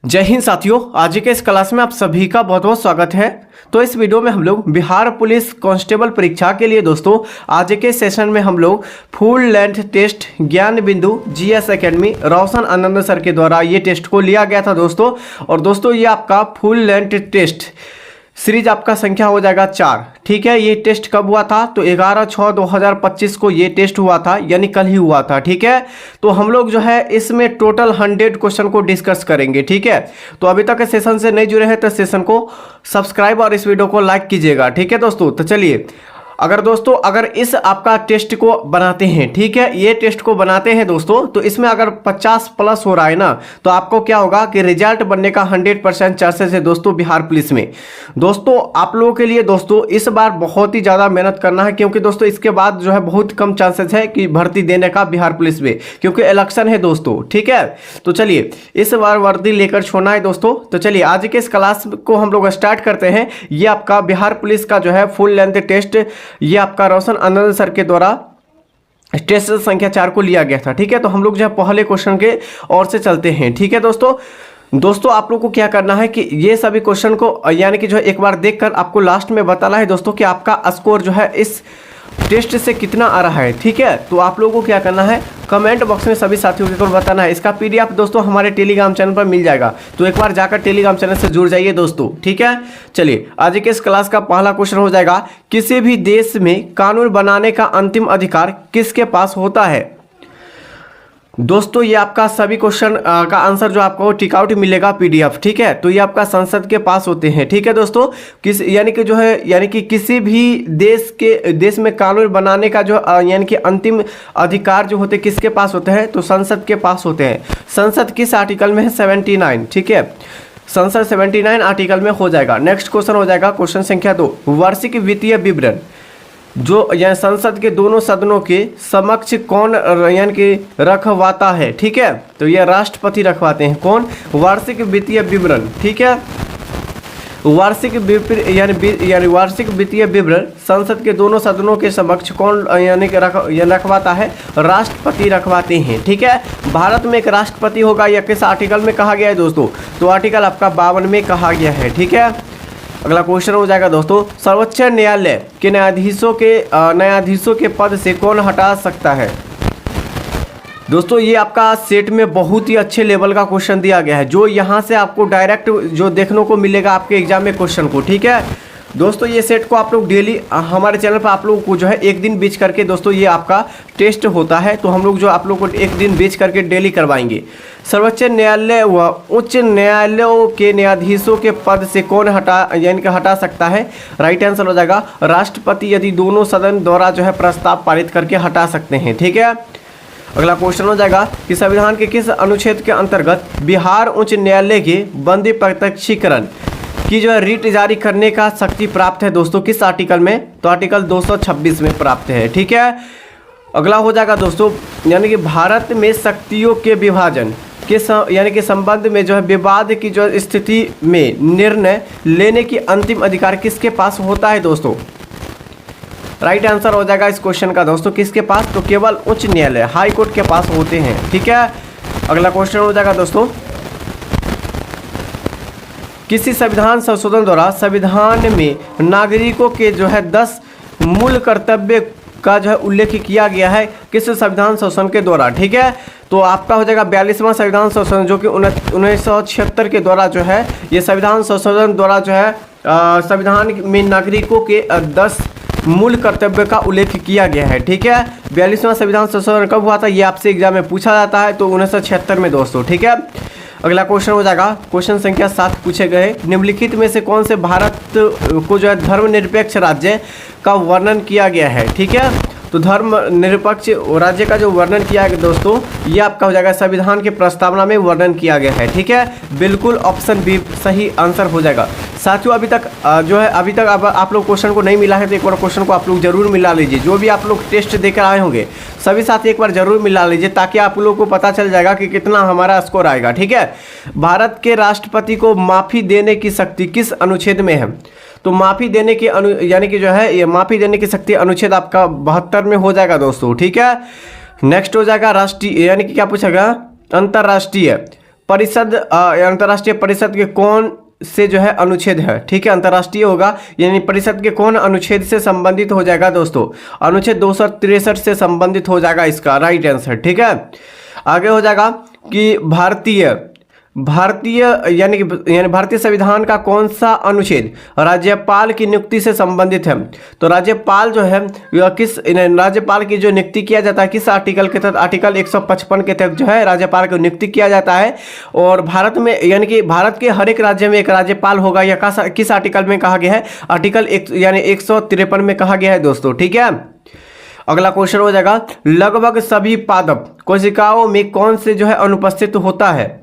जय हिंद साथियों, आज के इस क्लास में आप सभी का बहुत बहुत स्वागत है। तो इस वीडियो में हम लोग बिहार पुलिस कांस्टेबल परीक्षा के लिए दोस्तों आज के सेशन में हम लोग फुल लेंथ टेस्ट ज्ञान बिंदु जीएस एकेडमी रोशन आनंद सर के द्वारा ये टेस्ट को लिया गया था दोस्तों। और दोस्तों ये आपका फुल लेंथ टेस्ट सीरीज आपका संख्या हो जाएगा 4। ठीक है, ये टेस्ट कब हुआ था? तो 11/6/2025 को ये टेस्ट हुआ था, यानी कल ही हुआ था। ठीक है, तो हम लोग जो है इसमें टोटल 100 क्वेश्चन को डिस्कस करेंगे। ठीक है, तो अभी तक सेशन से नहीं जुड़े हैं तो सेशन को सब्सक्राइब और इस वीडियो को लाइक कीजिएगा। ठीक है दोस्तों, तो चलिए अगर इस आपका टेस्ट को बनाते हैं, ठीक है, ये टेस्ट को बनाते हैं दोस्तों, तो इसमें अगर 50 प्लस हो रहा है ना, तो आपको क्या होगा कि रिजल्ट बनने का 100% चांसेस है दोस्तों बिहार पुलिस में। दोस्तों आप लोगों के लिए दोस्तों इस बार बहुत ही ज़्यादा मेहनत करना है, क्योंकि दोस्तों इसके बाद जो है बहुत कम चांसेस है कि भर्ती देने का बिहार पुलिस में, क्योंकि इलेक्शन है दोस्तों। ठीक है, तो चलिए इस बार वर्दी लेकर छोड़ना है दोस्तों। तो चलिए आज के इस क्लास को हम लोग स्टार्ट करते हैं। ये आपका बिहार पुलिस का जो है फुल लेंथ टेस्ट, ये आपका रोशन आनंद सर के द्वारा टेस्ट संख्या 4 को लिया गया था। ठीक है, तो हम लोग जो है पहले क्वेश्चन के ओर से चलते हैं। ठीक है दोस्तों आप लोग को क्या करना है कि ये सभी क्वेश्चन को यानी कि जो है एक बार देखकर आपको लास्ट में बताना है दोस्तों कि आपका स्कोर जो है इस टेस्ट से कितना आ रहा है। ठीक है, तो आप लोगों को क्या करना है, कमेंट बॉक्स में सभी साथियों को बताना है। इसका पीडीएफ दोस्तों हमारे टेलीग्राम चैनल पर मिल जाएगा, तो एक बार जाकर टेलीग्राम चैनल से जुड़ जाइए दोस्तों। ठीक है, चलिए आज के इस क्लास का पहला क्वेश्चन हो जाएगा, किसी भी देश में कानून बनाने का अंतिम अधिकार किसके पास होता है? दोस्तों ये आपका सभी क्वेश्चन का आंसर जो आपको टिकआउट मिलेगा पीडीएफ। ठीक है, तो ये आपका संसद के पास होते हैं। ठीक है दोस्तों, यानी कि किसी भी देश में कानून बनाने का जो यानी कि अंतिम अधिकार जो होते किसके पास होते हैं? तो संसद के पास होते हैं। संसद किस आर्टिकल में है? 79। ठीक है, संसद 79 आर्टिकल में हो जाएगा। नेक्स्ट क्वेश्चन हो जाएगा क्वेश्चन संख्या 2, वार्षिक वित्तीय विवरण जो यानी संसद के दोनों सदनों के समक्ष कौन यानी कि रखवाता है? ठीक है, तो ये राष्ट्रपति रखवाते हैं। कौन? वार्षिक वित्तीय विवरण। ठीक है, वार्षिक वित्तीय विवरण संसद के दोनों सदनों के समक्ष कौन यानी कि रखवाता है? राष्ट्रपति रखवाते हैं। ठीक है, भारत में एक राष्ट्रपति होगा, यह किस आर्टिकल में कहा गया है दोस्तों? तो आर्टिकल आपका 52 में कहा गया है। ठीक है, अगला क्वेश्चन हो जाएगा दोस्तों, सर्वोच्च न्यायालय के न्यायाधीशों के पद से कौन हटा सकता है? दोस्तों ये आपका सेट में बहुत ही अच्छे लेवल का क्वेश्चन दिया गया है, जो यहाँ से आपको डायरेक्ट जो देखने को मिलेगा आपके एग्जाम में क्वेश्चन को। ठीक है दोस्तों, ये सेट को आप लोग डेली हमारे चैनल पर आप लोगों को जो है एक दिन बीच करके दोस्तों ये आपका टेस्ट होता है, तो हम लोग जो आप लोग को एक दिन बीच करके डेली करवाएंगे। सर्वोच्च न्यायालय व उच्च न्यायालयों के न्यायाधीशों के पद से कौन हटा सकता है? राइट आंसर हो जाएगा राष्ट्रपति, यदि दोनों सदन द्वारा जो है प्रस्ताव पारित करके हटा सकते हैं। ठीक है, अगला क्वेश्चन हो जाएगा कि संविधान के किस अनुच्छेद के अंतर्गत बिहार उच्च न्यायालय के बंदी प्रत्यक्षीकरण की जो है रीट जारी करने का शक्ति प्राप्त है दोस्तों? किस आर्टिकल में? तो आर्टिकल 226 में प्राप्त है। ठीक है, अगला हो जाएगा दोस्तों, यानी कि भारत में शक्तियों के विभाजन के यानी कि संबंध में जो है विवाद की जो स्थिति में निर्णय लेने की अंतिम अधिकार किसके पास होता है दोस्तों? राइट आंसर हो जाएगा इस क्वेश्चन का दोस्तों किसके पास? तो केवल उच्च न्यायालय हाई कोर्ट के पास होते हैं। ठीक है, अगला क्वेश्चन हो जाएगा दोस्तों, किसी संविधान संशोधन द्वारा संविधान में नागरिकों के जो है 10 मूल कर्तव्य का जो है उल्लेख किया गया है, किस संविधान संशोधन के द्वारा? ठीक है, तो आपका हो जाएगा 42वां संविधान संशोधन, जो कि 1976 के द्वारा जो है ये संविधान संशोधन द्वारा जो है संविधान में नागरिकों के 10 मूल कर्तव्य का उल्लेख किया गया है। ठीक है, 42वां संविधान संशोधन कब हुआ था? ये आपसे एग्जाम में पूछा जाता है, तो 1976 में दोस्तों। ठीक है, अगला क्वेश्चन हो जाएगा क्वेश्चन संख्या 7 पूछे गए, निम्नलिखित में से कौन से भारत को जो है धर्मनिरपेक्ष राज्य का वर्णन किया गया है? ठीक है, तो धर्मनिरपेक्ष राज्य का जो वर्णन किया गया दोस्तों, ये आपका हो जाएगा संविधान के प्रस्तावना में वर्णन किया गया है। ठीक है, बिल्कुल ऑप्शन बी सही आंसर हो जाएगा। साथियों अभी तक आप लोग क्वेश्चन को नहीं मिला है, तो एक बार क्वेश्चन को आप लोग जरूर मिला लीजिए। जो भी आप लोग टेस्ट देकर आए होंगे सभी साथी एक बार जरूर मिला लीजिए, ताकि आप लोगों को पता चल जाएगा कि कितना हमारा स्कोर आएगा। ठीक है, भारत के राष्ट्रपति को माफ़ी देने की शक्ति किस अनुच्छेद में है? तो माफ़ी देने की यानी कि जो है ये माफ़ी देने की शक्ति अनुच्छेद आपका 72 में हो जाएगा दोस्तों। ठीक है, नेक्स्ट हो जाएगा राष्ट्रीय, यानी कि क्या पूछेगा? अंतर्राष्ट्रीय परिषद अंतर्राष्ट्रीय परिषद के कौन से जो है अनुच्छेद है, ठीक है, अंतर्राष्ट्रीय होगा यानी परिषद के कौन अनुच्छेद से संबंधित हो जाएगा दोस्तों, अनुच्छेद 263 से संबंधित हो जाएगा इसका राइट आंसर, ठीक है। आगे हो जाएगा कि भारतीय यानी भारतीय संविधान का कौन सा अनुच्छेद राज्यपाल की नियुक्ति से संबंधित है। तो राज्यपाल जो है राज्यपाल की जो नियुक्ति किया जाता है किस आर्टिकल के तहत, आर्टिकल 155 के तहत जो है राज्यपाल को नियुक्ति किया जाता है। और भारत में यानी कि भारत के हर एक राज्य में एक राज्यपाल होगा, या किस आर्टिकल में कहा गया है, आर्टिकल 153 में कहा गया है दोस्तों, ठीक है। अगला क्वेश्चन हो जाएगा लगभग सभी पादप कोशिकाओं में कौन से जो है अनुपस्थित होता है।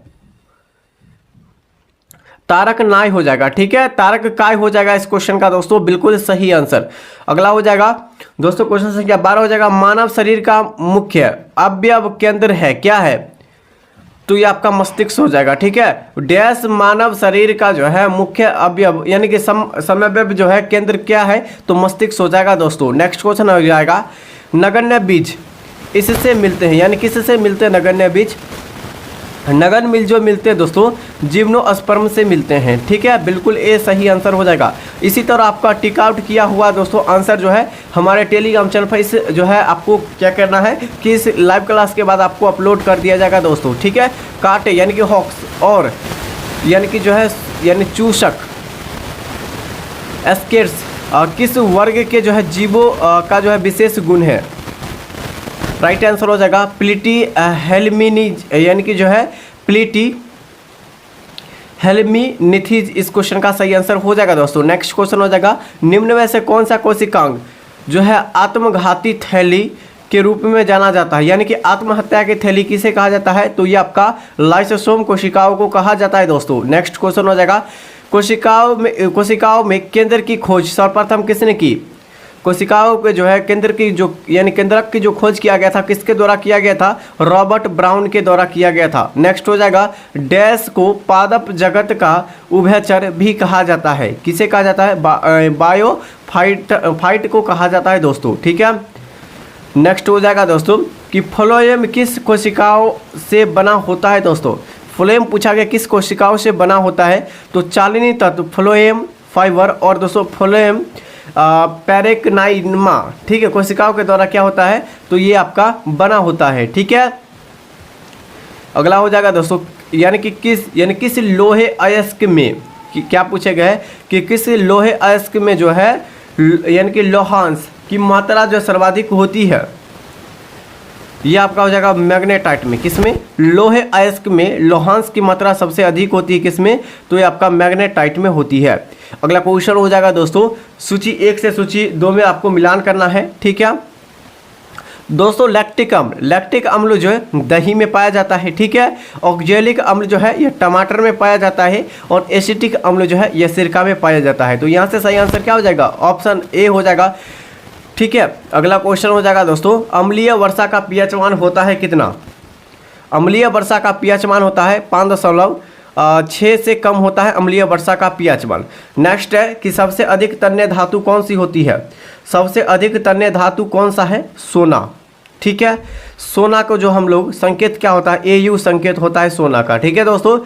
तारक नाय हो जाएगा, ठीक है, तारक काय हो जाएगा इस क्वेश्चन का दोस्तों बिल्कुल सही आंसर। अगला हो जाएगा दोस्तों क्वेश्चन संख्या 12 हो जाएगा मानव शरीर का मुख्य अवयव केंद्र है, क्या है। तो ये आपका मस्तिष्क हो जाएगा, ठीक है। डैश मानव शरीर का जो है मुख्य अवयव यानी कि समअवयव जो है केंद्र क्या है, तो मस्तिष्क हो जाएगा दोस्तों। नेक्स्ट क्वेश्चन हो जाएगा नगण्य बीज इससे मिलते हैं, यानी किससे मिलते हैं नगण्य बीज। नगण्य बीज जो मिलते हैं दोस्तों जिम्नोस्पर्म से मिलते हैं, ठीक है, बिल्कुल ए सही आंसर हो जाएगा। इसी तरह आपका टिक आउट किया हुआ दोस्तों आंसर जो है हमारे टेलीग्राम चैनल पर इस जो है आपको क्या करना है कि इस लाइव क्लास के बाद आपको अपलोड कर दिया जाएगा दोस्तों, ठीक है। कांटे यानी कि हॉक्स और यानी कि जो है यानी चूषक एस्केट्स किस वर्ग के जो है जीवों का जो है विशेष गुण है। राइट आंसर हो जाएगा प्लीटी हेल्मिनीज यानी कि जो है प्लीटी हेल्मिनिथीज इस क्वेश्चन का सही आंसर हो जाएगा दोस्तों। नेक्स्ट क्वेश्चन हो जाएगा निम्न में से कौन सा कोशिकांग जो है आत्मघाती थैली के रूप में जाना जाता है, यानी कि आत्महत्या की थैली किसे कहा जाता है, तो ये आपका लाइसोसोम कोशिकाओं को कहा जाता है दोस्तों। नेक्स्ट क्वेश्चन हो जाएगा कोशिकाओं में केंद्र की खोज सर्वप्रथम किसने की। कोशिकाओं के जो है केंद्र की जो यानी केंद्रक की जो खोज किया गया था किसके द्वारा किया गया था, रॉबर्ट ब्राउन के द्वारा किया गया था। नेक्स्ट हो जाएगा डैश को पादप जगत का उभयचर भी कहा जाता है, किसे कहा जाता है, बायोफाइट को कहा जाता है दोस्तों, ठीक है। नेक्स्ट हो जाएगा दोस्तों कि फ्लोएम किस कोशिकाओं से बना होता है दोस्तों। फ्लोएम पूछा गया किस कोशिकाओं से बना होता है, तो चालिनी तत्व फ्लोएम फाइबर और दोस्तों फ्लोएम पैरेक्नाइमा, ठीक है, कोशिकाओं के द्वारा क्या होता है, तो ये आपका बना होता है, ठीक है। अगला हो जाएगा दोस्तों यानी किस लोहे अयस्क में क्या पूछे गए कि किस लोहे अयस्क में जो है यानी कि लोहांश की मात्रा जो सर्वाधिक होती है, ये आपका हो जाएगा मैग्नेटाइट में। किसमें, लोहे अयस्क में लोहांश की मात्रा सबसे अधिक होती है किसमें, तो ये आपका मैग्नेटाइट में होती है। अगला क्वेश्चन हो जाएगा दोस्तों सूची 1 से सूची 2 में आपको मिलान करना है, ठीक है दोस्तों। लैक्टिक अम्ल जो है दही में पाया जाता है, ठीक है। ऑक्जेलिक अम्ल जो है ये टमाटर में पाया जाता है और एसिटिक अम्ल जो है ये सिरका में पाया जाता है। तो यहाँ से सही आंसर क्या हो जाएगा, ऑप्शन ए हो जाएगा, ठीक है। अगला क्वेश्चन हो जाएगा दोस्तों अम्लीय वर्षा का पीएच मान होता है कितना। अम्लीय वर्षा का पीएच मान होता है 5.6 से कम होता है अम्लीय वर्षा का पीएच मान। नेक्स्ट है कि सबसे अधिक तन्य धातु कौन सी होती है। सबसे अधिक तन्य धातु कौन सा है, सोना, ठीक है। सोना को जो हम लोग संकेत क्या होता है, AU संकेत होता है सोना का, ठीक है दोस्तों।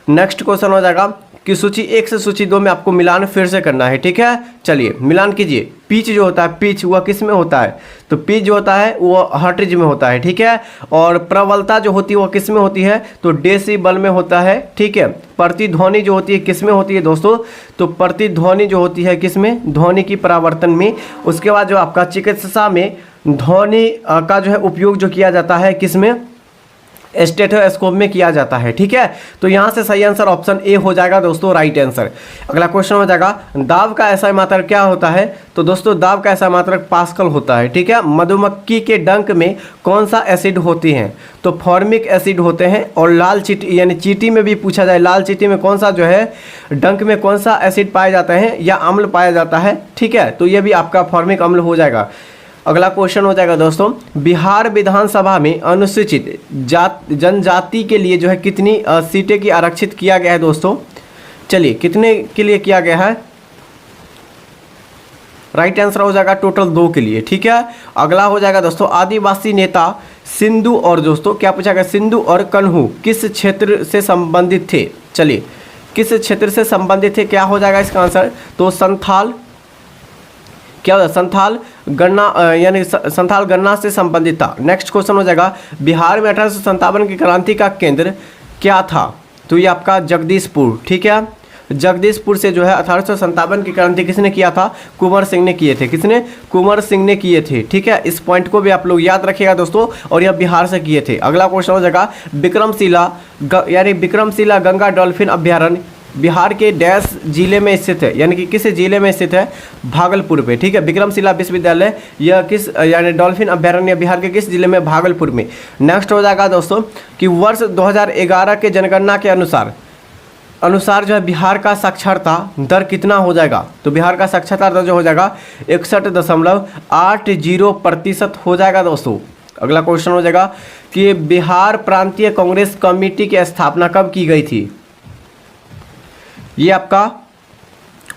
नेक्स्ट क्वेश्चन हो जाएगा कि सूची 1 से सूची 2 में आपको मिलान फिर से करना है, ठीक है। चलिए मिलान कीजिए। पिच जो होता है, पिच वह किस में होता है, तो पिच जो होता है वो हर्ट्ज में होता है, ठीक है। और प्रबलता जो होती है वह किस में होती है, तो डेसिबल में होता है, ठीक है। प्रतिध्वनि जो होती है किस में होती है दोस्तों, तो प्रतिध्वनि जो होती है किस में, ध्वनि की परावर्तन में। उसके बाद जो आपका चिकित्सा में ध्वनि का जो है उपयोग जो किया जाता है किस में, स्टेथोस्कोप में किया जाता है, ठीक है। तो यहाँ से सही आंसर ऑप्शन ए हो जाएगा दोस्तों, राइट आंसर। अगला क्वेश्चन हो जाएगा दाब का ऐसा मात्रक क्या होता है, तो दोस्तों दाब का ऐसा मात्रक पास्कल होता है, ठीक है। मधुमक्खी के डंक में कौन सा एसिड होती हैं, तो फॉर्मिक एसिड होते हैं। और लाल चींटी यानी चींटी में भी पूछा जाए, लाल चींटी में कौन सा जो है डंक में कौन सा एसिड पाए जाते हैं या अम्ल पाया जाता है, ठीक है। तो ये भी आपका फॉर्मिक अम्ल हो जाएगा। अगला क्वेश्चन हो जाएगा दोस्तों बिहार विधानसभा में अनुसूचित जनजाति के लिए जो है कितनी सीटें की आरक्षित किया गया है दोस्तों। चलिए कितने के लिए किया गया है, राइट आंसर हो जाएगा टोटल 2 के लिए, ठीक है। अगला हो जाएगा दोस्तों आदिवासी नेता सिंधु और दोस्तों क्या पूछा गया, सिंधु और कन्हू किस क्षेत्र से संबंधित थे। चलिए, किस क्षेत्र से संबंधित थे, क्या हो जाएगा इसका आंसर, तो संथाल, क्या होता है, संथाल गन्ना, यानी संथाल गन्ना से संबंधित था। नेक्स्ट क्वेश्चन हो जाएगा, बिहार में 1857 की क्रांति का केंद्र क्या था, तो ये आपका जगदीशपुर। ठीक है, जगदीशपुर से जो है 1857 की क्रांति किसने किया था, कुंवर सिंह ने किए थे। किसने, कुंवर सिंह ने किए थे। ठीक है, इस पॉइंट को भी आप लोग याद रखिएगा दोस्तों, और यह बिहार से किए थे। अगला क्वेश्चन हो जाएगा, विक्रमशिला यानी विक्रमशिला गंगा डॉल्फिन अभ्यारण्य बिहार के डैश जिले में स्थित है, यानी कि किस जिले में स्थित है, भागलपुर में। ठीक है, विक्रमशिला विश्वविद्यालय यह किस यानी डॉल्फिन अभ्यारण्य बिहार के किस जिले में, भागलपुर में। नेक्स्ट हो जाएगा दोस्तों कि वर्ष 2011 के जनगणना के अनुसार जो है बिहार का साक्षरता दर कितना हो जाएगा, तो बिहार का साक्षरता दर जो हो जाएगा 61.80% हो जाएगा दोस्तों। अगला क्वेश्चन हो जाएगा कि बिहार प्रांतीय कांग्रेस कमेटी की स्थापना कब की गई थी, ये आपका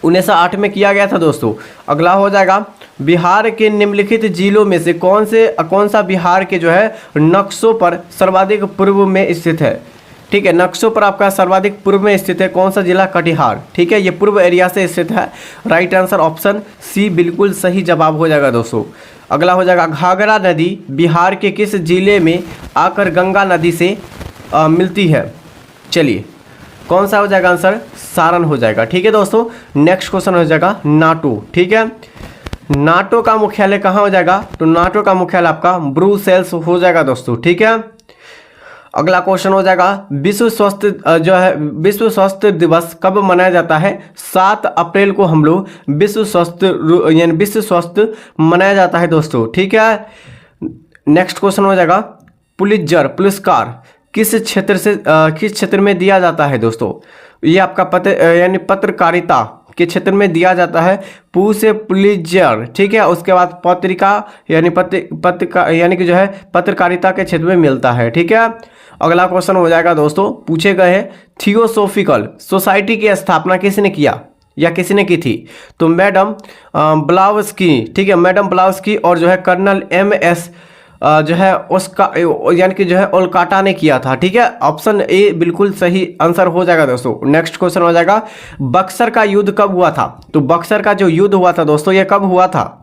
1908 में किया गया था दोस्तों। अगला हो जाएगा, बिहार के निम्नलिखित जिलों में से कौन सा बिहार के जो है नक्शों पर सर्वाधिक पूर्व में स्थित है। ठीक है, नक्शों पर आपका सर्वाधिक पूर्व में स्थित है कौन सा जिला, कटिहार। ठीक है, ये पूर्व एरिया से स्थित है। राइट आंसर ऑप्शन सी बिल्कुल सही जवाब हो जाएगा दोस्तों। अगला हो जाएगा, घाघरा नदी बिहार के किस जिले में आकर गंगा नदी से मिलती है। चलिए, कौन सा हो जाएगा आंसर, सारण हो जाएगा। ठीक है दोस्तों, नेक्स्ट क्वेश्चन हो जाएगा नाटो। ठीक है, नाटो का मुख्यालय कहाँ हो जाएगा, तो नाटो का मुख्यालय आपका ब्रुसेल्स हो जाएगा दोस्तों। ठीक है, अगला क्वेश्चन हो जाएगा, विश्व स्वास्थ्य दिवस कब मनाया जाता है। 7 अप्रैल को हम लोग विश्व स्वास्थ्य मनाया जाता है दोस्तों। ठीक है, नेक्स्ट क्वेश्चन हो जाएगा, पुलित्जर पुरस्कार किस क्षेत्र में दिया जाता है दोस्तों। ये आपका पत्रकारिता के क्षेत्र में दिया जाता है, पुलित्जर। ठीक है, उसके बाद पत्रिका यानी कि जो है पत्रकारिता के क्षेत्र में मिलता है। ठीक है, अगला क्वेश्चन हो जाएगा दोस्तों, पूछे गए हैं थियोसॉफिकल सोसाइटी की स्थापना किसने किया या किसने की थी, तो मैडम ब्लावस्की। ठीक है, मैडम ब्लावस्की और जो है कर्नल MS जो है उसका यानी कि जो है ओलकाटा ने किया था। ठीक है, ऑप्शन ए बिल्कुल सही आंसर हो जाएगा दोस्तों। नेक्स्ट क्वेश्चन हो जाएगा, बक्सर का युद्ध कब हुआ था, तो बक्सर का जो युद्ध हुआ था दोस्तों ये कब हुआ था।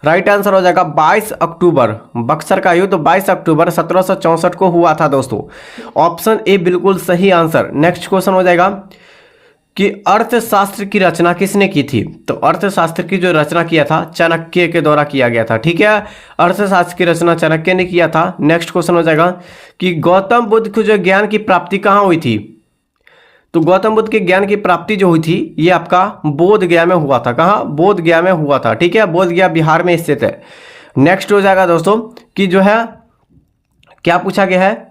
राइट आंसर हो जाएगा 22 अक्टूबर। बक्सर का युद्ध 22 अक्टूबर 1764 को हुआ था दोस्तों। ऑप्शन ए बिल्कुल सही आंसर। नेक्स्ट क्वेश्चन हो जाएगा कि अर्थशास्त्र की रचना किसने की थी, तो अर्थशास्त्र की जो रचना किया था चाणक्य के द्वारा किया गया था। ठीक है, अर्थशास्त्र की रचना चाणक्य ने किया था। नेक्स्ट क्वेश्चन हो जाएगा कि गौतम बुद्ध को जो ज्ञान की प्राप्ति कहाँ हुई थी, तो गौतम बुद्ध के ज्ञान की प्राप्ति जो हुई थी ये आपका बोध गया में हुआ था। कहाँ, बोध गया में हुआ था। ठीक है, बोध गया बिहार में स्थित है। नेक्स्ट हो जाएगा दोस्तों कि जो है क्या पूछा गया है,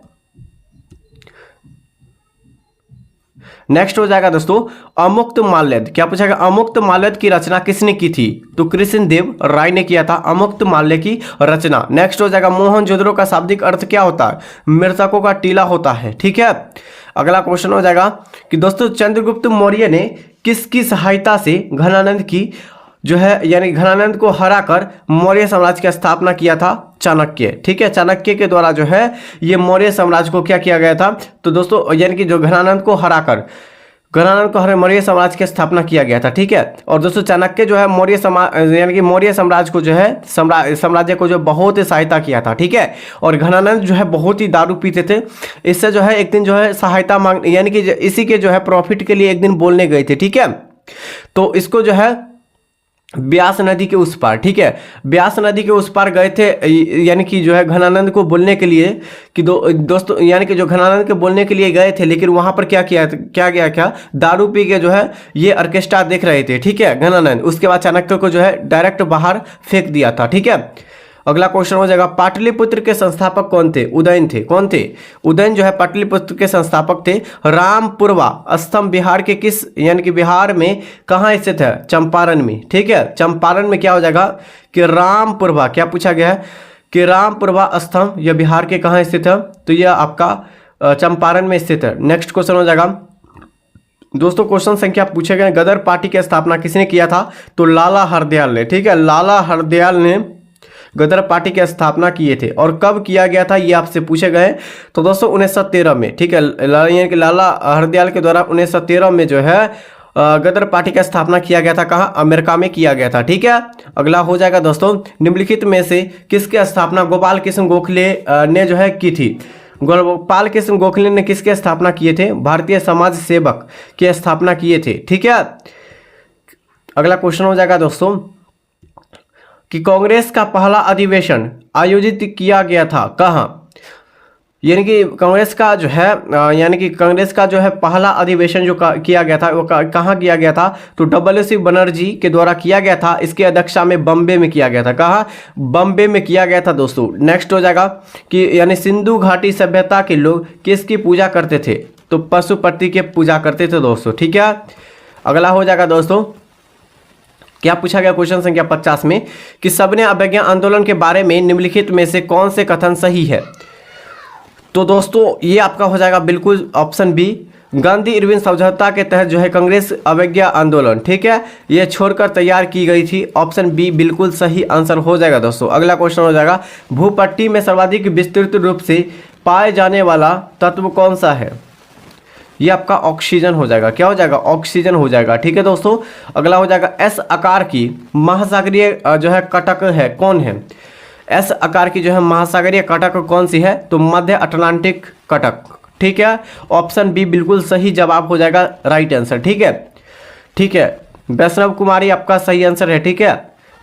नेक्स्ट हो जाएगा दोस्तों अमुक्त माल्यद। क्या पूछा गया, अमुक्त माल्यद की रचना किसने की थी, तो कृष्णदेव राय ने किया था अमुक्त माल्य की रचना। नेक्स्ट हो जाएगा मोहनजोदड़ो का शाब्दिक अर्थ क्या होता है, मृतकों का टीला होता है। ठीक है, अगला क्वेश्चन हो जाएगा कि दोस्तों चंद्रगुप्त मौर्य ने किसकी सहायता से घनानंद की जो है यानी घनानंद को हराकर मौर्य साम्राज्य की स्थापना किया था, चाणक्य। ठीक है, चाणक्य के द्वारा जो है ये मौर्य साम्राज्य को क्या किया गया था, तो दोस्तों यानी कि जो घनानंद को हराकर मौर्य साम्राज्य की स्थापना किया गया था। ठीक है, और दोस्तों चाणक्य जो है मौर्य साम्राज्य को जो है साम्राज्य को जो बहुत ही सहायता किया था। ठीक है, और घनानंद जो है बहुत ही दारू पीते थे, इससे जो है एक दिन जो है सहायता मांग यानी कि इसी के जो है प्रॉफिट के लिए एक दिन बोलने गए थे। ठीक है, तो इसको जो है ब्यास नदी के उस पार, ठीक है, ब्यास नदी के उस पार गए थे यानी कि जो है घनानंद को बोलने के लिए कि दोस्तों यानी कि जो घनानंद के बोलने के लिए गए थे, लेकिन वहां पर क्या दारू पी के जो है ये ऑर्केस्ट्रा देख रहे थे। ठीक है, घनानंद उसके बाद चाणक्य को जो है डायरेक्ट बाहर फेंक दिया था। ठीक है, अगला क्वेश्चन हो जाएगा पाटलिपुत्र के संस्थापक कौन थे, उदयन थे। कौन थे, उदयन जो है पाटलिपुत्र के संस्थापक थे। रामपुरवा स्तंभ बिहार के किस यानी कि बिहार में कहाँ स्थित है, चंपारण में। ठीक है, चंपारण में क्या हो जाएगा कि रामपुरवा, क्या पूछा गया है कि रामपुरवा स्तंभ यह बिहार के कहाँ स्थित है, तो यह आपका चंपारण में स्थित है। नेक्स्ट क्वेश्चन हो जाएगा दोस्तों क्वेश्चन संख्या पूछे गए गदर पार्टी की स्थापना किसने किया था, तो लाला हरदयाल ने। ठीक है, लाला हरदयाल ने गदर पार्टी की स्थापना किए थे और कब किया गया था ये आपसे पूछे गए। तो दोस्तों 1913 में, ठीक है, यानी कि लाला हरदयाल के द्वारा 1913 में जो है गदर पार्टी का स्थापना किया गया था। कहाँ? अमेरिका में किया गया था। ठीक है, अगला हो जाएगा दोस्तों, निम्नलिखित में से किसकी स्थापना गोपाल कृष्ण गोखले ने जो है की थी? गोपाल कृष्ण गोखले ने किसकी स्थापना किए थे? भारतीय समाज सेवक की स्थापना किए थे। ठीक है, अगला क्वेश्चन हो जाएगा दोस्तों कि कांग्रेस का पहला अधिवेशन आयोजित किया गया था कहाँ? यानी कि कांग्रेस का जो है पहला अधिवेशन जो किया गया था वो कहाँ किया गया था? तो डब्ल्यू.सी. बनर्जी के द्वारा किया गया था। इसकी अध्यक्षता में बम्बे में किया गया था। कहाँ? बम्बे में किया गया था दोस्तों। नेक्स्ट हो जाएगा कि यानी सिंधु घाटी सभ्यता के लोग किसकी पूजा करते थे? तो पशुपति की पूजा करते थे दोस्तों। ठीक है, अगला हो जाएगा दोस्तों, क्या पूछा गया क्वेश्चन संख्या 50 में कि सबने अवज्ञा आंदोलन के बारे में निम्नलिखित में से कौन से कथन सही है? तो दोस्तों ये आपका हो जाएगा बिल्कुल ऑप्शन बी, गांधी इरविन समझौता के तहत जो है कांग्रेस अवज्ञा आंदोलन, ठीक है, ये छोड़कर तैयार की गई थी। ऑप्शन बी बिल्कुल सही आंसर हो जाएगा दोस्तों। अगला क्वेश्चन हो जाएगा, भूपट्टी में सर्वाधिक विस्तृत रूप से पाए जाने वाला तत्व कौन सा है? ये आपका ऑक्सीजन हो जाएगा। क्या हो जाएगा? ऑक्सीजन हो जाएगा। ठीक है दोस्तों, अगला हो जाएगा, एस आकार की महासागरीय जो है कटक है कौन है? एस आकार की जो है महासागरीय कटक कौन सी है? तो मध्य अटलांटिक कटक। ठीक है, ऑप्शन बी बिल्कुल सही जवाब हो जाएगा, राइट आंसर। ठीक है, ठीक है, वैष्णव कुमारी आपका सही आंसर है। ठीक है,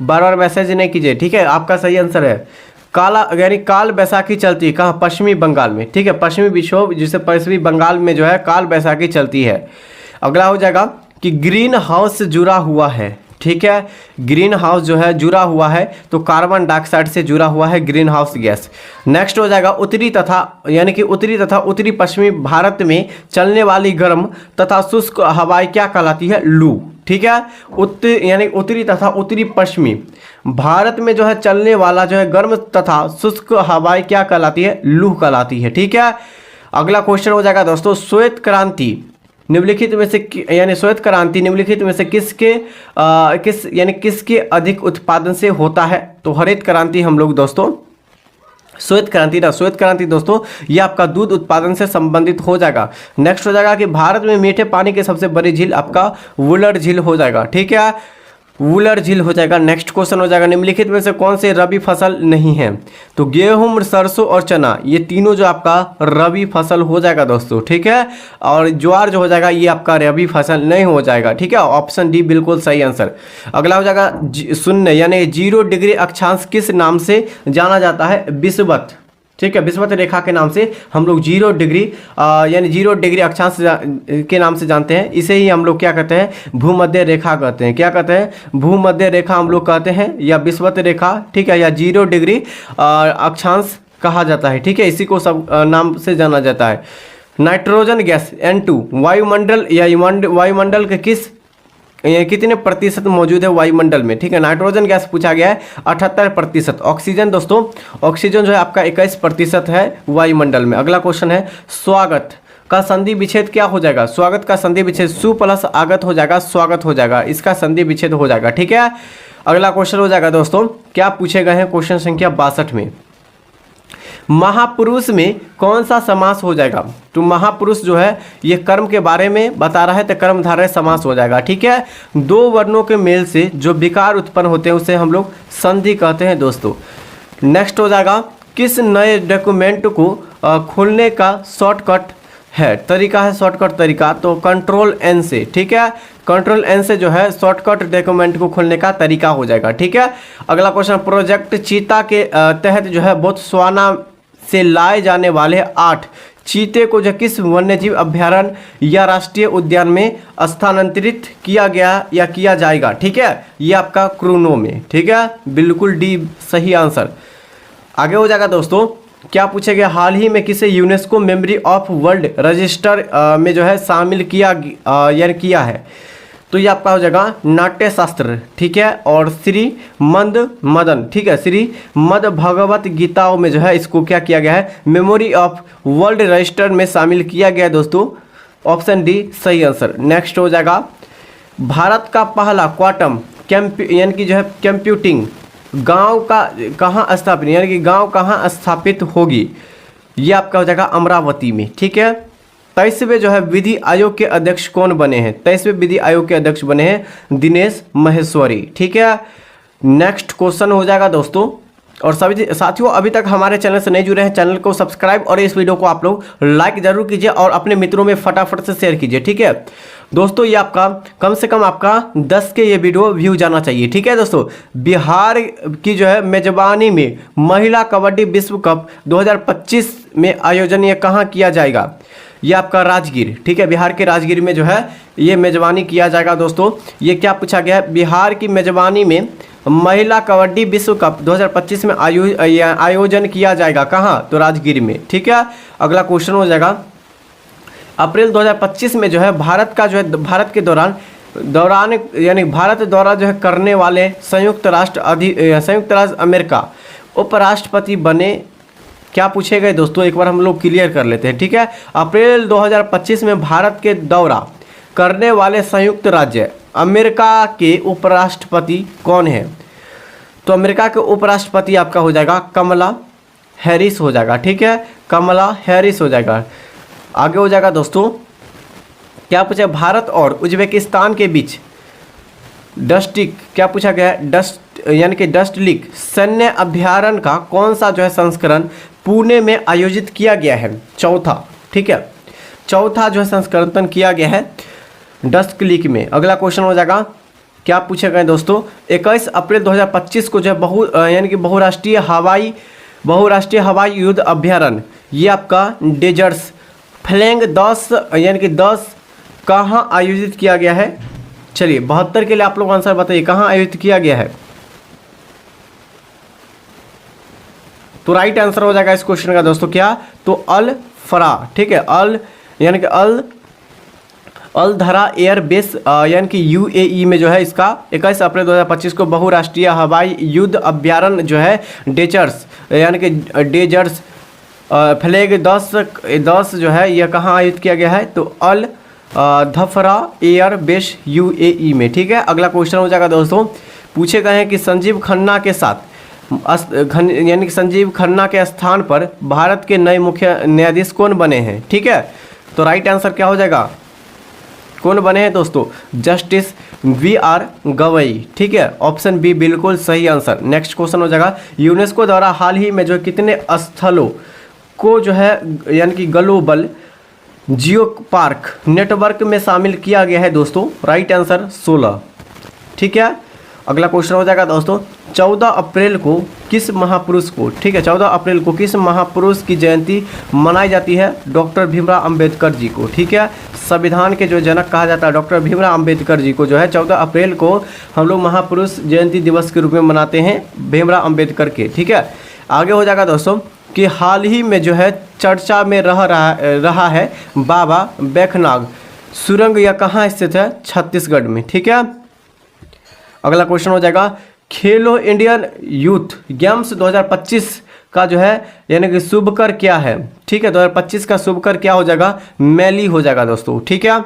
बार बार मैसेज नहीं कीजिए। ठीक है, आपका सही आंसर है। काला यानी काल बैसाखी चलती है कहाँ? पश्चिमी बंगाल में। ठीक है, पश्चिमी विक्षोभ जिसे पश्चिमी बंगाल में जो है काल बैसाखी चलती है। अगला हो जाएगा कि ग्रीन हाउस जुड़ा हुआ है। ठीक है, ग्रीन हाउस जो है जुड़ा हुआ है तो कार्बन डाइऑक्साइड से जुड़ा हुआ है ग्रीन हाउस गैस। नेक्स्ट हो जाएगा, उत्तरी तथा यानी कि उत्तरी पश्चिमी भारत में चलने वाली गर्म तथा शुष्क हवाएं क्या कहलाती है? लू। ठीक है, यानी उत्तरी तथा उत्तरी पश्चिमी भारत में जो है चलने वाला जो है गर्म तथा शुष्क हवाएं क्या कहलाती है? लू कहलाती है। ठीक है, अगला क्वेश्चन हो जाएगा दोस्तों, श्वेत क्रांति निम्नलिखित में से श्वेत क्रांति निम्नलिखित में से किसके अधिक उत्पादन से होता है? तो हरित क्रांति हम लोग दोस्तों श्वेत क्रांति दोस्तों ये आपका दूध उत्पादन से संबंधित हो जाएगा। नेक्स्ट हो जाएगा कि भारत में मीठे पानी की सबसे बड़ी झील आपका वुलर झील हो जाएगा। ठीक है, वुलर झील हो जाएगा। नेक्स्ट क्वेश्चन हो जाएगा, निम्नलिखित में से कौन से रबी फसल नहीं है? तो गेहूं, सरसों और चना ये तीनों जो आपका रबी फसल हो जाएगा दोस्तों। ठीक है, और ज्वार जो हो जाएगा ये आपका रबी फसल नहीं हो जाएगा। ठीक है, ऑप्शन डी बिल्कुल सही आंसर। अगला हो जाएगा शून्य यानी 0 डिग्री अक्षांश किस नाम से जाना जाता है? विषुवत। ठीक है, विषुवत रेखा के नाम से हम लोग 0 डिग्री यानी 0 डिग्री अक्षांश के नाम से जानते हैं। इसे ही हम लोग क्या कहते हैं? भूमध्य रेखा कहते हैं। क्या कहते हैं? भूमध्य रेखा हम लोग कहते हैं या विषुवत रेखा। ठीक है, या 0 डिग्री अक्षांश कहा जाता है। ठीक है, इसी को सब नाम से जाना जाता है। नाइट्रोजन गैस N2 वायुमंडल या वायुमंडल के कितने प्रतिशत मौजूद है वायुमंडल में? ठीक है, नाइट्रोजन गैस पूछा गया है 78%। ऑक्सीजन दोस्तों, ऑक्सीजन जो है आपका 21% है वायुमंडल में। अगला क्वेश्चन है, स्वागत का संधि विच्छेद क्या हो जाएगा? स्वागत का संधि विच्छेद सु प्लस आगत हो जाएगा, स्वागत हो जाएगा, इसका संधि विच्छेद हो जाएगा। ठीक है, अगला क्वेश्चन हो जाएगा दोस्तों, क्या पूछे गए हैं क्वेश्चन संख्या 62 में, महापुरुष में कौन सा समास हो जाएगा? तो महापुरुष जो है ये कर्म के बारे में बता रहा है तो कर्मधारय समास हो जाएगा। ठीक है, 2 वर्णों के मेल से जो विकार उत्पन्न होते हैं उसे हम लोग संधि कहते हैं दोस्तों। नेक्स्ट हो जाएगा, किस नए डॉक्यूमेंट को खोलने का शॉर्टकट है तरीका है? शॉर्टकट तरीका तो कंट्रोल N से। ठीक है, कंट्रोल N से जो है शॉर्टकट डॉक्यूमेंट को खोलने का तरीका हो जाएगा। ठीक है, अगला क्वेश्चन, प्रोजेक्ट चीता के तहत जो है बोत्सवाना से लाए जाने वाले 8 चीते को जो किस वन्यजीव अभ्यारण्य या राष्ट्रीय उद्यान में स्थानांतरित किया गया या किया जाएगा? ठीक है, ये आपका क्रूनो में। ठीक है, बिल्कुल डी सही आंसर। आगे हो जाएगा दोस्तों, क्या पूछे गया, हाल ही में किसे UNESCO memory of world register में जो है शामिल किया है? तो ये आपका हो जाएगा नाट्य शास्त्र। ठीक है, और श्री मंद मदन। ठीक है, श्री मद भगवत गीताओं में जो है इसको क्या किया गया है? मेमोरी ऑफ वर्ल्ड रजिस्टर में शामिल किया गया दोस्तों। ऑप्शन डी सही आंसर। नेक्स्ट हो जाएगा, भारत का पहला क्वांटम यानी कि जो है कंप्यूटिंग गांव का कहाँ स्थापित, यानी कि गांव कहाँ स्थापित होगी, ये आपका हो जाएगा अमरावती में। ठीक है। 23वें जो है विधि आयोग के अध्यक्ष कौन बने हैं, 23वें विधि आयोग के अध्यक्ष बने हैं दिनेश माहेश्वरी। ठीक है। नेक्स्ट क्वेश्चन हो जाएगा दोस्तों। और सभी साथियों अभी तक हमारे चैनल से नहीं जुड़े हैं, चैनल को सब्सक्राइब और इस वीडियो को आप लोग लाइक जरूर कीजिए और अपने मित्रों में फटाफट से शेयर कीजिए। ठीक है दोस्तों, ये आपका कम से कम आपका 10 के ये वीडियो व्यू जाना चाहिए। ठीक है दोस्तों, बिहार की जो है मेजबानी में महिला कबड्डी विश्व कप 2025 में आयोजन ये कहाँ किया जाएगा, ये आपका राजगीर। ठीक है, बिहार के राजगीर में जो है ये मेजबानी किया जाएगा। दोस्तों ये क्या पूछा गया है, बिहार की मेजबानी में महिला कबड्डी विश्व कप 2025 में आयोजन किया जाएगा कहाँ, तो राजगीर में। ठीक है। अगला क्वेश्चन हो जाएगा, अप्रैल 2025 में जो है भारत का जो है भारत के दौरान यानी भारत दौरा जो है करने वाले संयुक्त राष्ट्र अमेरिका उपराष्ट्रपति बने, क्या पूछे गए दोस्तों, एक बार हम लोग क्लियर कर लेते हैं। ठीक है, अप्रैल 2025 में भारत के दौरा करने वाले संयुक्त राज्य अमेरिका के उपराष्ट्रपति कौन है, तो अमेरिका के उपराष्ट्रपति आपका हो जाएगा कमला हैरिस हो जाएगा। ठीक है, कमला हैरिस हो जाएगा। आगे हो जाएगा दोस्तों, क्या पूछा, भारत और उज्बेकिस्तान के बीच डस्टिक, क्या पूछा गया है, डस्ट यानी कि डस्टलिक सैन्य अभ्यारण्य का कौन सा जो है संस्करण पुणे में आयोजित किया गया है, चौथा। ठीक है, चौथा जो है संस्करण किया गया है डस्टलिक में। अगला क्वेश्चन हो जाएगा, क्या पूछे गए दोस्तों, 21 अप्रैल 2025 को जो है यानी कि बहुराष्ट्रीय हवाई युद्ध अभ्यारण्य, ये आपका डेजर्ट्स फ्लैंग 10 यानी कि 10 कहाँ आयोजित किया गया है। चलिए 72 के लिए आप लोग आंसर बताइए, कहाँ आयोजित किया गया है, तो राइट आंसर हो जाएगा इस क्वेश्चन का दोस्तों क्या, तो अल फरा। ठीक है, अल यानी कि अल धरा एयर बेस यानी कि यूएई में जो है इसका 21 अप्रैल 2025 को बहुराष्ट्रीय हवाई युद्ध अभ्यारण्य जो है डेजर्ट्स यानी कि डेजर्ट्स फ्लैग 10 जो है यह कहाँ आयोजित किया गया है, तो अल धफरा एयर बेस यूएई में। ठीक है। अगला क्वेश्चन हो जाएगा दोस्तों, पूछे गए हैं कि संजीव खन्ना के साथ यानी कि संजीव खन्ना के स्थान पर भारत के नए मुख्य न्यायाधीश कौन बने हैं। ठीक है, तो राइट आंसर क्या हो जाएगा, कौन बने हैं दोस्तों, जस्टिस वी.आर. गवई। ठीक है, ऑप्शन बी बिल्कुल सही आंसर। नेक्स्ट क्वेश्चन हो जाएगा, यूनेस्को द्वारा हाल ही में जो कितने स्थलों को जो है यानी कि ग्लोबल जियो पार्क नेटवर्क में शामिल किया गया है दोस्तों, राइट आंसर 16। ठीक है। अगला क्वेश्चन हो जाएगा दोस्तों, 14 अप्रैल को किस महापुरुष को, ठीक है, 14 अप्रैल को किस महापुरुष की जयंती मनाई जाती है, डॉक्टर भीमराव अंबेडकर जी को। ठीक है, संविधान के जो जनक कहा जाता है डॉक्टर भीमराव अंबेडकर जी को जो है 14 अप्रैल को हम लोग महापुरुष जयंती दिवस के रूप में मनाते हैं भीमराव अंबेडकर के। ठीक है। आगे हो जाएगा दोस्तों कि हाल ही में जो है चर्चा में रहा है बाबा बैजनाथ सुरंग, यह कहाँ स्थित है, छत्तीसगढ़ में। ठीक है। अगला क्वेश्चन हो जाएगा, खेलो इंडियन यूथ गेम्स 2025 का जो है यानी कि शुभकर क्या है। ठीक है, 2025 का शुभकर क्या हो जाएगा, मैली हो जाएगा दोस्तों। ठीक है।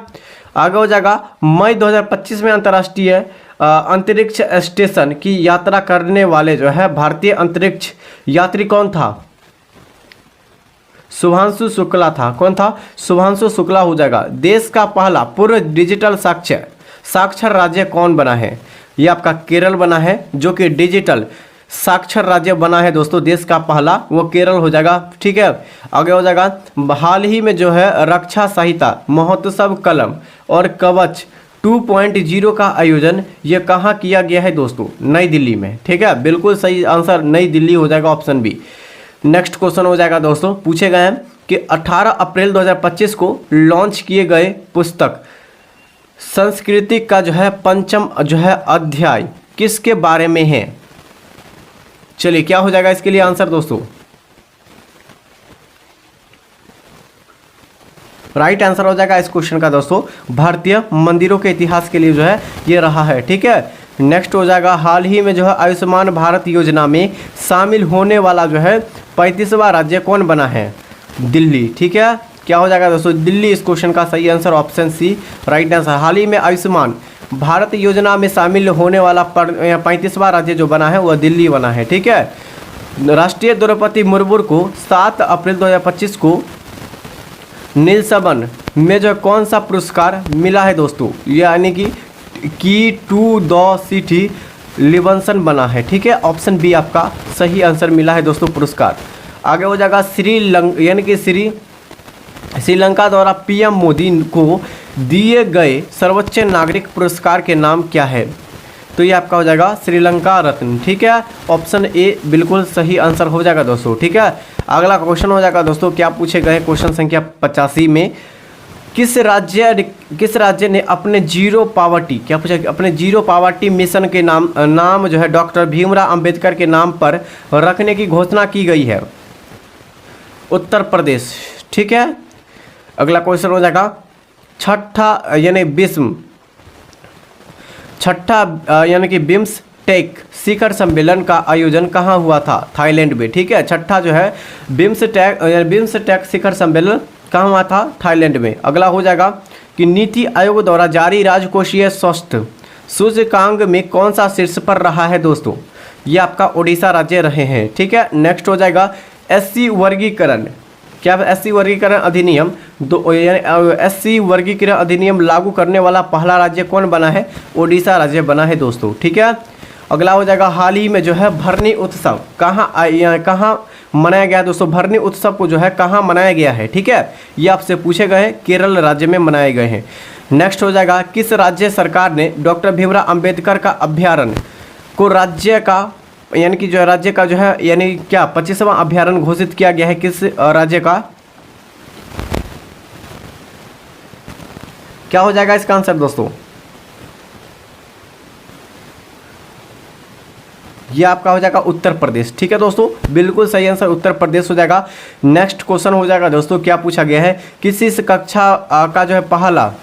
आगे हो जाएगा, मई 2025 में अंतर्राष्ट्रीय अंतरिक्ष स्टेशन की यात्रा करने वाले जो है भारतीय अंतरिक्ष यात्री कौन था, शुभांशु शुक्ला था। कौन था, शुभांशु शुक्ला हो जाएगा। देश का पहला पूर्व डिजिटल साक्षर राज्य कौन बना है, ये आपका केरल बना है, जो कि डिजिटल साक्षर राज्य बना है दोस्तों, देश का पहला, वो केरल हो जाएगा। ठीक है। आगे हो जाएगा, हाल ही में जो है रक्षा संहिता महोत्सव कलम और कवच 2.0 का आयोजन ये कहाँ किया गया है दोस्तों, नई दिल्ली में। ठीक है, बिल्कुल सही आंसर नई दिल्ली हो जाएगा, ऑप्शन बी। नेक्स्ट क्वेश्चन हो जाएगा दोस्तों, पूछे गए हैं कि 18 अप्रैल 2025 को लॉन्च किए गए पुस्तक संस्कृति का जो है 5वां जो है अध्याय किसके बारे में है। चलिए क्या हो जाएगा इसके लिए आंसर दोस्तों, राइट आंसर हो जाएगा इस क्वेश्चन का दोस्तों, भारतीय मंदिरों के इतिहास के लिए जो है ये रहा है। ठीक है। नेक्स्ट हो जाएगा, हाल ही में जो है आयुष्मान भारत योजना में शामिल होने वाला जो है 35वां राज्य कौन बना है, दिल्ली। ठीक है, क्या हो जाएगा दोस्तों, दिल्ली इस क्वेश्चन का सही answer, option C right answer. हाल ही में आयुष्मान भारत योजना में शामिल होने वाला 35वां राज्य जो बना है वह दिल्ली बना है। ठीक है, राष्ट्रीय द्रौपदी मुर्मू को 7 अप्रैल 2025 को नीलसबन में जो कौन सा पुरस्कार मिला है दोस्तों, यानी कि टू द सिटी लिबंसन बना है। ठीक है, ऑप्शन बी आपका सही आंसर मिला है दोस्तों पुरस्कार। आगे हो जाएगा श्रीलंका द्वारा पीएम मोदी को दिए गए सर्वोच्च नागरिक पुरस्कार के नाम क्या है, तो ये आपका हो जाएगा श्रीलंका रत्न। ठीक है, ऑप्शन ए बिल्कुल सही आंसर हो जाएगा दोस्तों। ठीक है, अगला क्वेश्चन हो जाएगा दोस्तों, क्या पूछे गए क्वेश्चन संख्या 85 में, किस राज्य ने अपने जीरो पावर्टी, क्या पूछा, अपने जीरो पावर्टी मिशन के नाम जो है डॉक्टर भीमराव अंबेडकर के नाम पर रखने की घोषणा की गई है, उत्तर प्रदेश। ठीक है, अगला क्वेश्चन हो जाएगा छठा यानी कि बिम्सटेक शिखर सम्मेलन का आयोजन कहाँ हुआ था, थाईलैंड में। ठीक है, छठा जो है बिम्सटेक शिखर सम्मेलन कहाँ हुआ था, थाईलैंड में। अगला हो जाएगा कि नीति आयोग द्वारा जारी राजकोषीय स्वास्थ्य सूचकांक में कौन सा शीर्ष पर रहा है दोस्तों, ये आपका उड़ीसा राज्य रहे हैं। ठीक है, नेक्स्ट हो जाएगा एससी वर्गीकरण, क्या एससी वर्गीकरण अधिनियम एससी वर्गीकरण अधिनियम लागू करने वाला पहला राज्य कौन बना है, उड़ीसा राज्य बना है दोस्तों। ठीक है, अगला हो जाएगा हाल ही में जो है भरनी उत्सव कहाँ मनाया गया दोस्तों, भरनी उत्सव को जो है कहाँ मनाया गया है। ठीक है, ये आपसे पूछे गए हैं, केरल राज्य में मनाए गए हैं। नेक्स्ट हो जाएगा किस राज्य सरकार ने डॉक्टर भीमराव अंबेडकर का अभ्यारण्य को राज्य का यानी कि जो राज्य का जो है यानी क्या 25वां अभ्यारण्य घोषित किया गया है, किस राज्य का, क्या हो जाएगा इसका आंसर दोस्तों, ये आपका हो जाएगा उत्तर प्रदेश। ठीक है दोस्तों, बिल्कुल सही आंसर उत्तर प्रदेश हो जाएगा। नेक्स्ट क्वेश्चन हो जाएगा दोस्तों, क्या पूछा गया है, किसी कक्षा का जो है पहला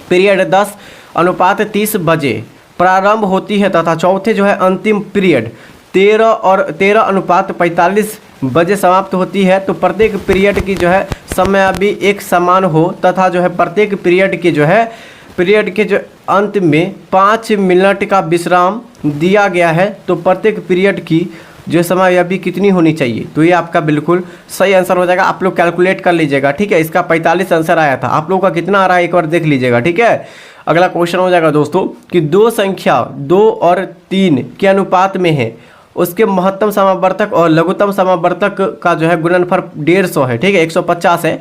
पीरियड 10:30 बजे प्रारंभ होती है तथा चौथे जो है अंतिम पीरियड 13:45 बजे समाप्त होती है, तो प्रत्येक पीरियड की जो है समय भी एक समान हो तथा जो है प्रत्येक पीरियड के जो अंत में 5 मिनट का विश्राम दिया गया है, तो प्रत्येक पीरियड की जो समय अभी कितनी होनी चाहिए, तो ये आपका बिल्कुल सही आंसर हो जाएगा। आप लोग कैलकुलेट कर लीजिएगा। ठीक है, इसका 45 आंसर आया था, आप लोगों का कितना आ रहा है एक बार देख लीजिएगा। ठीक है, अगला क्वेश्चन हो जाएगा दोस्तों कि दो संख्या 2 और 3 के अनुपात में है, उसके महत्तम समावर्तक और लघुत्तम समावर्तक का जो है गुणनफल 150 है। ठीक है, 150 है,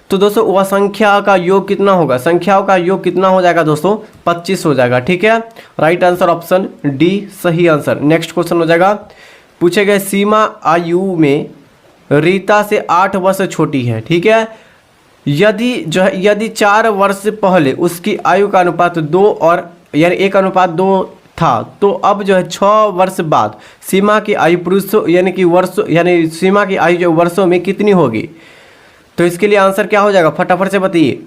तो दोस्तों वह संख्या का योग कितना होगा, संख्याओं का योग कितना हो जाएगा दोस्तों, 25 हो जाएगा। ठीक है, राइट आंसर ऑप्शन डी सही आंसर। नेक्स्ट क्वेश्चन हो जाएगा, पूछे गए सीमा आयु में रीता से 8 वर्ष छोटी है। ठीक है, यदि 4 वर्ष पहले उसकी आयु का अनुपात 2 और यानी 1:2 था, तो अब जो है 6 वर्ष बाद सीमा की आयु पुरुषों यानी सीमा की आयु जो वर्षों में कितनी होगी, तो इसके लिए आंसर क्या हो जाएगा, फटाफट से बताइए।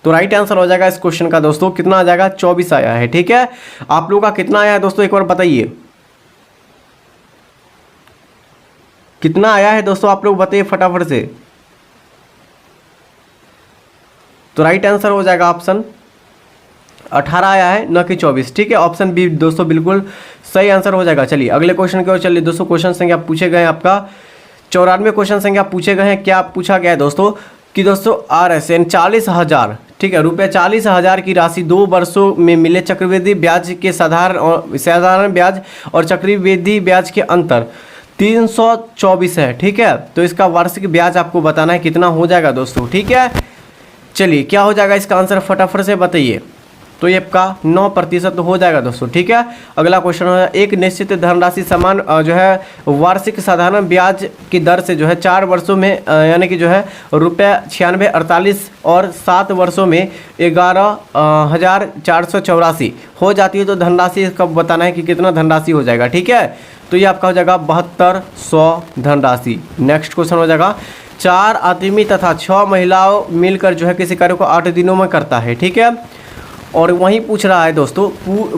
तो राइट आंसर हो जाएगा इस क्वेश्चन का दोस्तों कितना आ जाएगा, 24 आया है। ठीक है, आप लोगों का कितना आया है दोस्तों एक बार बताइए, कितना आया है दोस्तों, आप लोग बताइए फटाफट से। तो राइट आंसर हो जाएगा ऑप्शन 18 आया है, न कि 24। ठीक है, ऑप्शन बी दोस्तों बिल्कुल सही आंसर हो जाएगा। चलिए अगले क्वेश्चन की ओर चलिए दोस्तों। क्वेश्चन संख्या पूछे गए हैं आपका 94 क्वेश्चन संख्या पूछे गए हैं। क्या पूछा गया है दोस्तों कि दोस्तों RSN 40,000 ठीक है रुपये 40,000 की राशि 2 वर्षों में मिले चक्रवृद्धि ब्याज के साधारण ब्याज और चक्रवृद्धि ब्याज के अंतर 324 है। ठीक है, तो इसका वार्षिक ब्याज आपको बताना है कितना हो जाएगा दोस्तों। ठीक है, चलिए क्या हो जाएगा इसका आंसर फटाफट से बताइए। तो ये आपका 9% हो जाएगा दोस्तों। ठीक है, अगला क्वेश्चन है, एक निश्चित धनराशि समान जो है वार्षिक साधारण ब्याज की दर से जो है 4 वर्षों में यानी कि जो है ₹96.48 और 7 वर्षों में 11,484 हो जाती है। तो धनराशि कब बताना है कि कितना धनराशि हो जाएगा। ठीक है, तो ये आपका हो जाएगा 7200 धनराशि। नेक्स्ट क्वेश्चन हो जाएगा, 4 आदमी तथा 6 महिलाओं मिलकर जो है किसी कार्य को 8 दिनों में करता है। ठीक है, और वहीं पूछ रहा है दोस्तों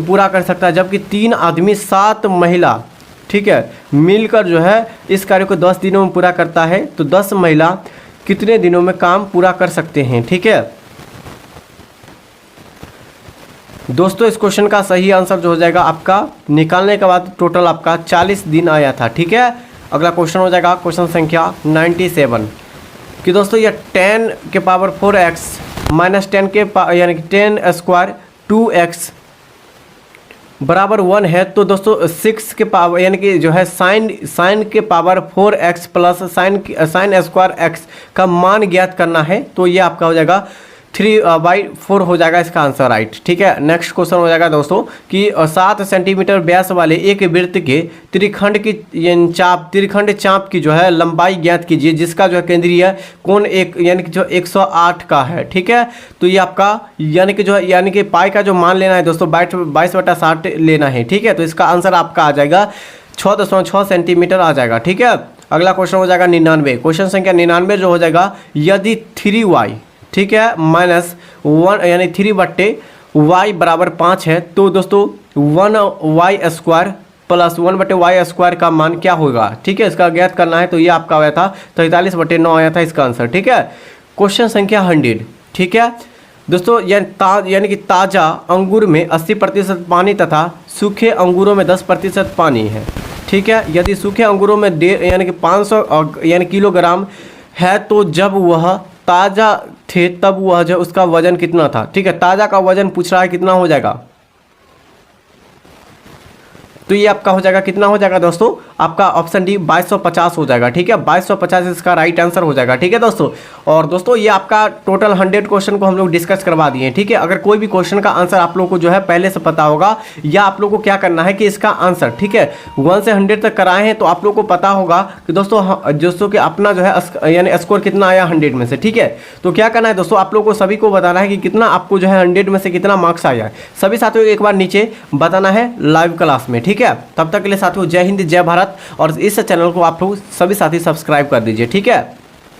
पूरा कर सकता है, जबकि 3 आदमी 7 महिला ठीक है मिलकर जो है इस कार्य को 10 दिनों में पूरा करता है तो 10 महिला कितने दिनों में काम पूरा कर सकते हैं। ठीक है दोस्तों, इस क्वेश्चन का सही आंसर जो हो जाएगा आपका निकालने के बाद टोटल आपका 40 दिन आया था। ठीक है, अगला क्वेश्चन हो जाएगा क्वेश्चन संख्या 97 कि दोस्तों यह 10 के पावर 4x माइनस 10 के यानी कि 10 स्क्वायर 2x बराबर 1 है। तो दोस्तों 6 के पावर यानी कि जो है साइन के power 4x plus sine square x का मान ज्ञात करना है। तो ये आपका हो जाएगा 3/4 हो जाएगा इसका आंसर राइट। ठीक है, नेक्स्ट क्वेश्चन हो जाएगा दोस्तों कि 7 सेंटीमीटर व्यास वाले एक वृत्त के त्रिखंड चाप की जो है लंबाई ज्ञात कीजिए जिसका जो है केंद्रीय कोण यानी कि जो 108 का है। ठीक है, तो ये आपका यानी कि पाई का जो मान लेना है दोस्तों 22/60 लेना है। ठीक है, तो इसका आंसर आपका आ जाएगा 6.6 सेंटीमीटर आ जाएगा। ठीक है, अगला क्वेश्चन हो जाएगा 99, क्वेश्चन संख्या 99 जो हो जाएगा यदि 3y ठीक है माइनस 1 यानी 3/y बराबर 5 है तो दोस्तों 1y square plus 1/y square का मान क्या होगा। ठीक है, इसका ज्ञात करना है। तो ये आपका आया था 43/9 आया था इसका आंसर। ठीक है, क्वेश्चन संख्या 100 ठीक है दोस्तों यानी कि ताज़ा अंगूर में 80% पानी तथा सूखे अंगूरों में 10% पानी है। ठीक है, यदि सूखे अंगूरों में यानी कि 500 यानी किलोग्राम है तो जब वह ताज़ा थे तब वह जो उसका वजन कितना था। ठीक है, ताज़ा का वजन पूछ रहा है कितना हो जाएगा, तो ये आपका हो जाएगा कितना हो जाएगा दोस्तों, आपका ऑप्शन डी 2250 हो जाएगा। ठीक है, 2250 इसका राइट आंसर हो जाएगा। ठीक है दोस्तों, और दोस्तों ये आपका टोटल 100 क्वेश्चन को हम लोग डिस्कस करवा दिए। ठीक है, अगर कोई भी क्वेश्चन का आंसर आप लोग को जो है पहले से पता होगा या आप लोग को क्या करना है कि इसका आंसर ठीक है 1 से 100 तक कराए हैं तो आप लोग को पता होगा कि दोस्तों कि अपना जो है यानी स्कोर कितना आया 100 में से। ठीक है, तो क्या करना है दोस्तों, आप लोग को सभी को बताना है कि कितना आपको जो है 100 में से कितना मार्क्स आया है। सभी साथियों को एक बार नीचे बताना है लाइव क्लास में। ठीक है, तब तक के लिए साथियों जय हिंद जय भारत, और इस चैनल को आप लोग सभी साथी सब्सक्राइब कर दीजिए। ठीक है।